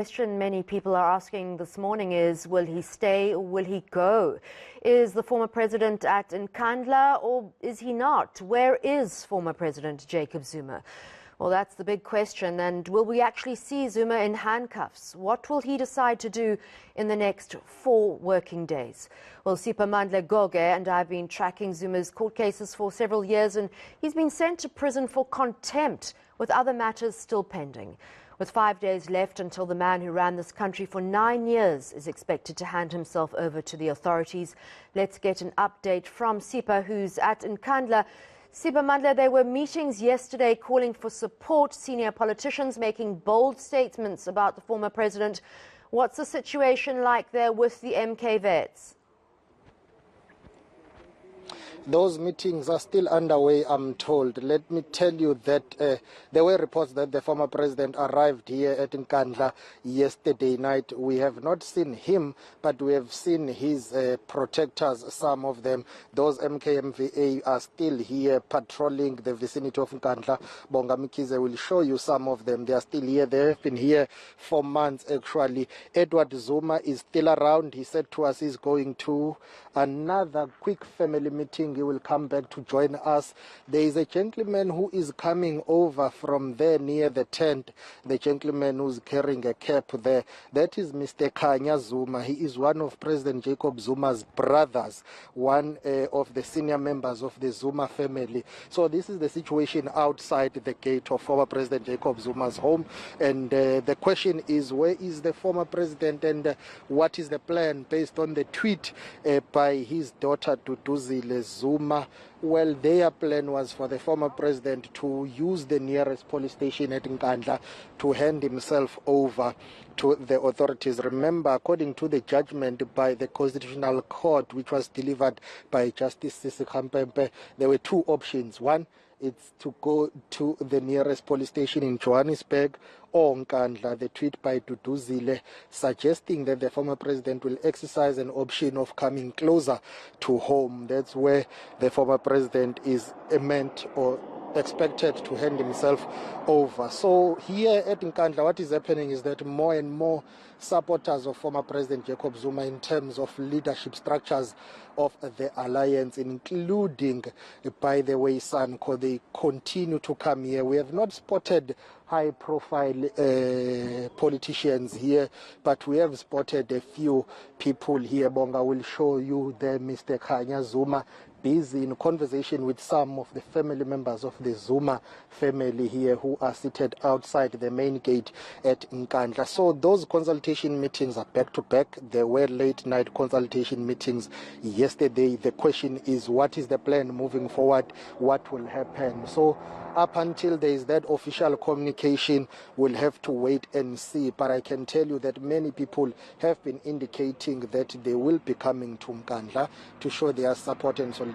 Question many people are asking this morning is, will he stay or will he go? Is the former president at eNCA or is he not? Where is former President Jacob Zuma? Well, that's the big question. And will we actually see Zuma in handcuffs? What will he decide to do in the next 4 working days? Well, Siphamandla Goge and I have been tracking Zuma's court cases for several years, and he's been sent to prison for contempt, with other matters still pending. With 5 days left until the man who ran this country for 9 years is expected to hand himself over to the authorities. Let's get an update from Sipa, who's at eNCA. Siphamandla, there were meetings yesterday calling for support, senior politicians making bold statements about the former president. What's the situation like there with the eNCA vets? Those meetings are still underway, I'm told. Let me tell you that there were reports that the former president arrived here at eNCA yesterday night. We have not seen him, but we have seen his protectors, some of them. Those MKMVA are still here patrolling the vicinity of eNCA. Bonga Mikize will show you some of them. They are still here. They have been here for months, actually. Edward Zuma is still around. He said to us he's going to another quick family meeting. He will come back to join us. There is a gentleman who is coming over from there near the tent, the gentleman who's carrying a cap there. That is Mr. Khanya Zuma. He is one of President Jacob Zuma's brothers, one of the senior members of the Zuma family. So this is the situation outside the gate of former President Jacob Zuma's home. And the question is, where is the former president and what is the plan based on the tweet by his daughter Duduzile Zuma? Well, their plan was for the former president to use the nearest police station at eNCA to hand himself over to the authorities. Remember, according to the judgment by the Constitutional Court, which was delivered by Justice Sisi Khampempe, there were 2 options. One, it's to go to the nearest police station in Johannesburg or Nkandla. The tweet by Duduzile suggesting that the former president will exercise an option of coming closer to home. That's where the former president is meant or expected to hand himself over. So here at Nkandla, what is happening is that more and more supporters of former President Jacob Zuma in terms of leadership structures of the alliance, including, by the way, Sanko, they continue to come here. We have not spotted high-profile politicians here, but we have spotted a few people here. Bonga will show you there, Mr. Khanya Zuma, busy in conversation with some of the family members of the Zuma family here who are seated outside the main gate at eNCA. So those consultation meetings are back-to-back. There were late-night consultation meetings yesterday. The question is, what is the plan moving forward? What will happen? So up until there is that official communication, we'll have to wait and see. But I can tell you that many people have been indicating that they will be coming to eNCA to show their support and solidarity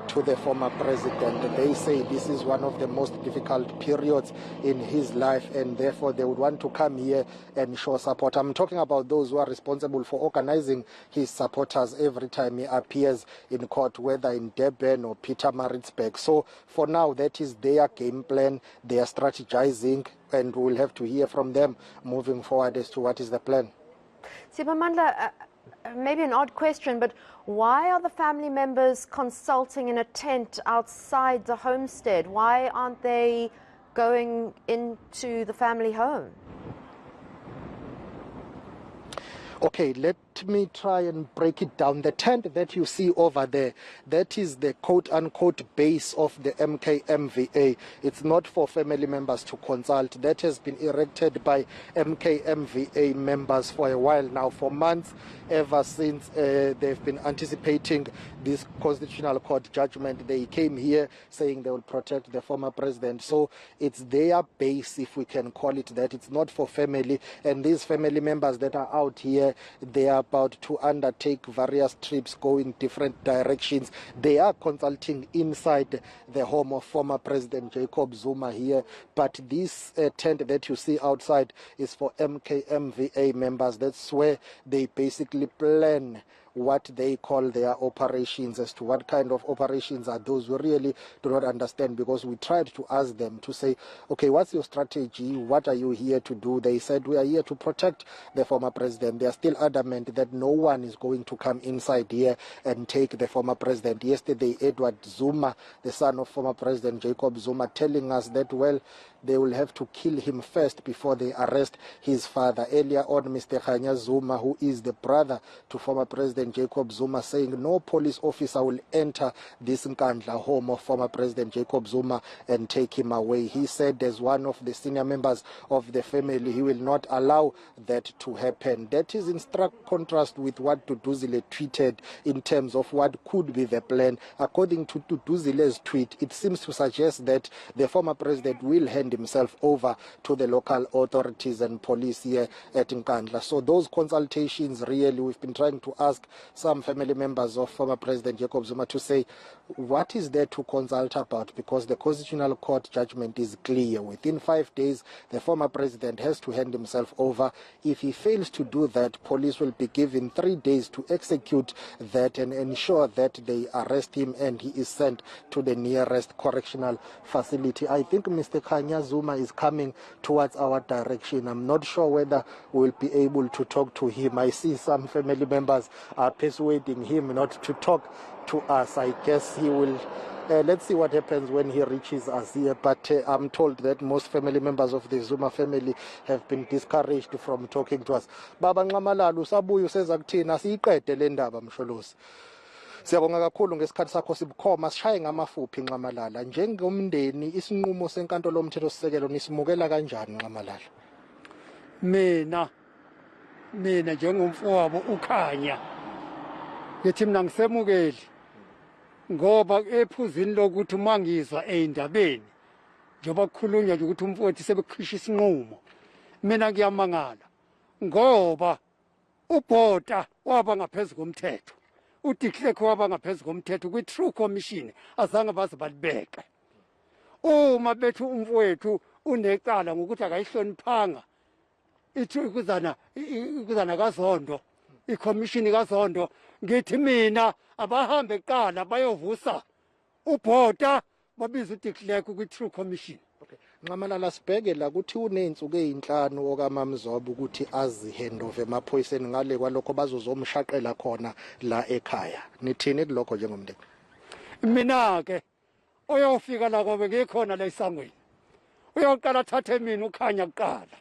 to the former president. They say this is one of the most difficult periods in his life, and therefore they would want to come here and show support. I'm talking about those who are responsible for organizing his supporters every time he appears in court, whether in Durban or Pietermaritzburg. So for now, that is their game plan. They are strategizing, and we'll have to hear from them moving forward as to what is the plan. Siphamandla, maybe an odd question, but why are the family members consulting in a tent outside the homestead? Why aren't they going into the family home? Okay, let me try and break it down. The tent that you see over there, that is the quote-unquote base of the MKMVA. It's not for family members to consult. That has been erected by MKMVA members for a while now, for months, ever since they've been anticipating this Constitutional Court judgment. They came here saying they will protect the former president. So it's their base, if we can call it that. It's not for family. And these family members that are out here, they are about to undertake various trips going different directions. They are consulting inside the home of former President Jacob Zuma here, but this tent that you see outside is for MKMVA members. That's where they basically plan what they call their operations. As to what kind of operations are those, we really do not understand, because we tried to ask them to say, okay, what's your strategy? What are you here to do? They said, we are here to protect the former president. They are still adamant that no one is going to come inside here and take the former president. Yesterday, Edward Zuma, the son of former President Jacob Zuma, telling us that, well, they will have to kill him first before they arrest his father. Earlier on, Mr. Khanya Zuma, who is the brother to former President Jacob Zuma, saying no police officer will enter this Nkandla home of former President Jacob Zuma and take him away. He said, as one of the senior members of the family, he will not allow that to happen. That is in stark contrast with what Duduzile tweeted in terms of what could be the plan. According to Duduzile's tweet, it seems to suggest that the former president will hand himself over to the local authorities and police here at Nkandla. So those consultations, really, we've been trying to ask some family members of former President Jacob Zuma to say, what is there to consult about? Because the Constitutional Court judgment is clear. Within 5 days, the former president has to hand himself over. If he fails to do that, police will be given 3 days to execute that and ensure that they arrest him and he is sent to the nearest correctional facility. I think Mr. Khanya Zuma is coming towards our direction. I'm not sure whether we'll be able to talk to him. I see some family members are persuading him not to talk to us. I guess he will. Let's see what happens when he reaches us here. But I'm told that most family members of the Zuma family have been discouraged from talking to us. Baba Nqamalala usabuya useza kuthina siyiqede le ndaba msholozi. Siyabonga kakhulu ngesikhathi sakho sibukhoma, sishaye ngamafuphi Nqamalala. Njengomndeni isinqumo senkantolo yomthethosisekelo nisimukela kanjani Nqamalala? Mina njengomfowabo uKhanya ngithi mina ngisemukeli, ngoba ephuzini lokuthi mangizwa eindabeni njengoba kukhulunywa nje ukuthi umfowethu sebekhishisa isinqumo, mina ngiyamangala ngoba ubhota waba ngaphezulu komthetho, uDiklek waba ngaphezulu komthetho kwi-True Commission azange baze balibeke. Uma bethu umfowethu unecala ngokuthi akayihloniphanga ikuzana kaZondo, iCommission kaZondo, ngithi mina abahambe eqala bayovusa ubhota babiza uDiklek kwi-True Commission. Okay. Nqamalala sibheke la kuthi uney'nsuku ey'nhlanu okaMamzoba ukuthi azihendove emaphoyiseni, ngale kwalokho bazozomshaqela khona la ekhaya. Nithini kulokho njengomndeni? Mina-ke uyofika la kobe ngikhona la esangweni, uyoqala athathe mina uKhanya kuqala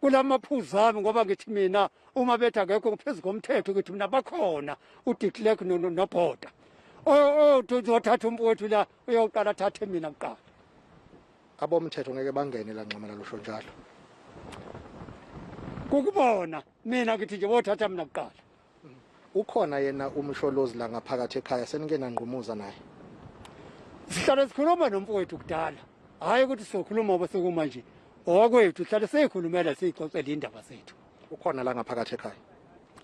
kula maphuzu ami, ngoba ngithi mina uma bethi akekho ngaphezu komthetho ukuthi mina bakhona uDiklek nobhota uzothatha umfowethu la uyoqala athathe mina kuqala. Abomthetho ngeke bangene la Nqamalala usho njalo? Kukubona mina ngithi nje bothatha mina kuqala. Ukhona yena umsholozi la ngaphakathi ekhaya, seningena ngqumuza naye? Sihlale sikhuluma nomfowethu kudala, hayi ukuthi sokhuluma obesekuma nje okwethu, sihlale siyikhulumela siyixoxela indaba zethu. Ukhona la ngaphakathi ekhaya?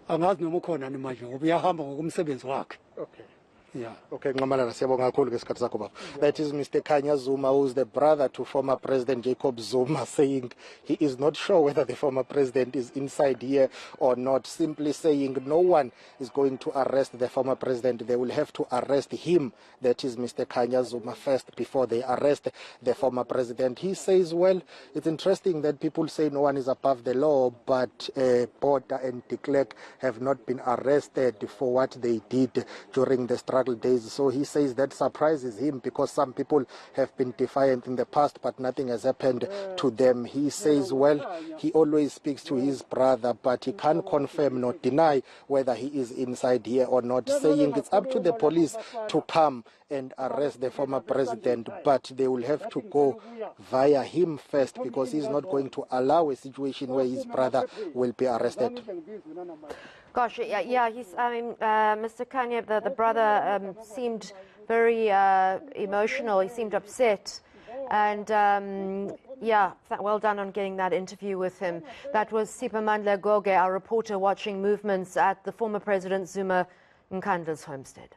Angazi noma ukhona ni manje ngoba uyahamba ngokumsebenzi wakhe. Okay. Yeah. Okay, Nqamalala siyabonga kakhulu ngesikhathi sakho baba. That is Mr. Khanya Zuma, who is the brother to former President Jacob Zuma, saying he is not sure whether the former president is inside here or not, simply saying no one is going to arrest the former president. They will have to arrest him, that is Mr. Khanya Zuma, first before they arrest the former president. He says, well, it's interesting that people say no one is above the law, but Botha and Diklek have not been arrested for what they did during the struggle days. So he says that surprises him because some people have been defiant in the past, but nothing has happened to them. He says, well, he always speaks to his brother, but he can't confirm nor deny whether he is inside here or not, saying it's up to the police to come and arrest the former president, but they will have to go via him first because he's not going to allow a situation where his brother will be arrested. Gosh, yeah, Mr. Khanya, the brother seemed very emotional. He seemed upset. And yeah, well done on getting that interview with him. That was Sipamandla Goge, our reporter watching movements at the former President Zuma Nkandla's homestead.